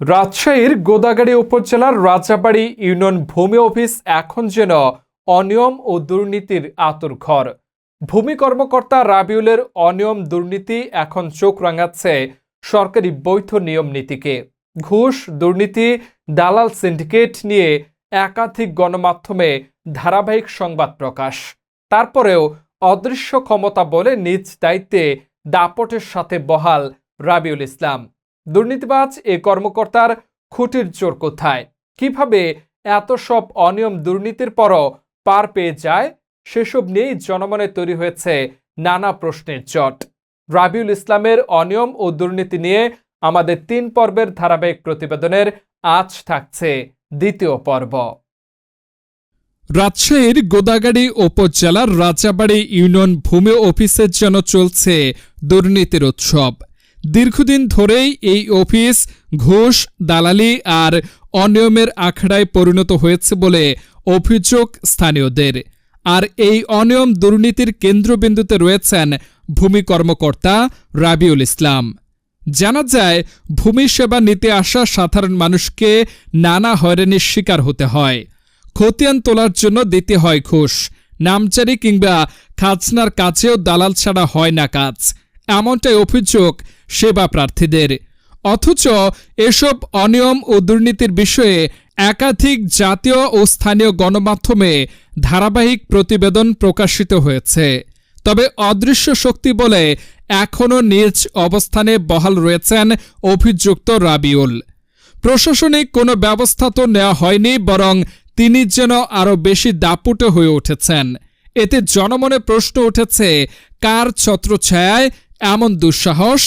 রাজশাহীর গোদাগাড়ী উপজেলার রাজাবাড়ী ইউনিয়ন ভূমি অফিস এখন যেন অনিয়ম ও দুর্নীতির আঁতুড়ঘর। ভূমি কর্মকর্তা রাবিউলের অনিয়ম দুর্নীতি এখন চোখ রাঙাচ্ছে সরকারি বৈধ নিয়ম নীতিকে। ঘুষ, দুর্নীতি, দালাল সিন্ডিকেট নিয়ে একাধিক গণমাধ্যমে ধারাবাহিক সংবাদ প্রকাশ। তারপরেও অদৃশ্য ক্ষমতা বলে নিজ দায়িত্বে দাপটের সাথে বহাল রাবিউল ইসলাম। দুর্নীতিবাজ এ কর্মকর্তার খুঁটির জোর কোথায়? কিভাবে এত সব অনিয়ম দুর্নীতির পরও পার পেয়ে যায়? সেসব নিয়েই জনমনে তৈরি হয়েছে নানা প্রশ্নের জট। রাবিউল ইসলামের অনিয়ম ও দুর্নীতি নিয়ে আমাদের ৩ পর্বের ধারাবাহিক প্রতিবেদনের আজ থাকছে দ্বিতীয় পর্ব। রাজশাহীর গোদাগাড়ী উপজেলার রাজাবাড়ী ইউনিয়ন ভূমি অফিসের যেন চলছে দুর্নীতির উৎসব। দীর্ঘদিন ধরেই এই অফিস ঘুষ, দালালি আর অনিয়মের আখড়ায় পরিণত হয়েছে বলে অভিযোগ স্থানীয়দের। আর এই অনিয়ম দুর্নীতির কেন্দ্রবিন্দুতে রয়েছেন ভূমি কর্মকর্তা রাবিউল ইসলাম। জানা যায়, ভূমি সেবা নিতে আসা সাধারণ মানুষকে নানা হয়রানির শিকার হতে হয়। খতিয়ান তোলার জন্য দিতে হয় ঘুষ, নামজারি কিংবা খাজনার কাছেও দালাল ছাড়া হয় না কাজ, এমনটাই অভিযোগ সেবা প্রার্থীদের। অথচ এসব অনিয়ম ও দুর্নীতির বিষয়ে একাধিক জাতীয় ও স্থানীয় গণমাধ্যমে ধারাবাহিক প্রতিবেদন প্রকাশিত হয়েছে। তবে অদৃশ্য শক্তি বলে এখনও নিজ অবস্থানে বহাল রয়েছেন অভিযুক্ত রাবিউল। প্রশাসনিক কোনো ব্যবস্থা তো নেওয়া হয়নি, বরং তিনি যেন আরও বেশি দাপুটে হয়ে উঠেছেন। এতে জনমনে প্রশ্ন উঠেছে, কার ছত্রছায়ায় এমন দুঃসাহস?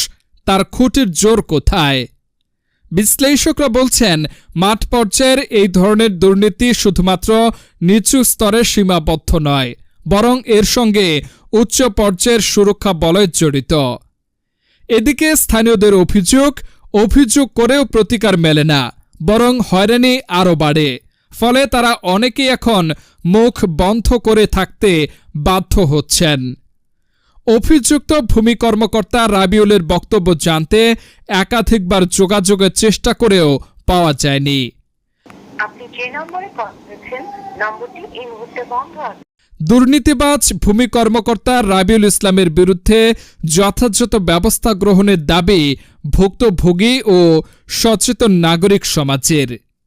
তার খুঁটির জোর কোথায়? বিশ্লেষকরা বলছেন, মাঠ পর্যায়ের এই ধরনের দুর্নীতি শুধুমাত্র নিচু স্তরে সীমাবদ্ধ নয়, বরং এর সঙ্গে উচ্চ পর্যায়ের সুরক্ষা বলয় জড়িত। এদিকে স্থানীয়দের অভিযোগ করেও প্রতিকার মেলে না, বরং হয়রানি আরও বাড়ে। ফলে তারা অনেকেই এখন মুখ বন্ধ করে থাকতে বাধ্য হচ্ছেন। অভিযুক্ত ভূমি কর্মকর্তা রাবিউলের বক্তব্য জানতে একাধিকবার যোগাযোগের চেষ্টা করেও পাওয়া যায়নি। আপনি যে নম্বরে কল করেছেন নম্বরটি এই মুহূর্তে বন্ধ আছে। দুর্নীতিবাজ ভূমি কর্মকর্তা রাবিউল ইসলামের বিরুদ্ধে যথাযথ ব্যবস্থা গ্রহণের দাবি ভুক্তভোগী ও সচেতন নাগরিক সমাজের।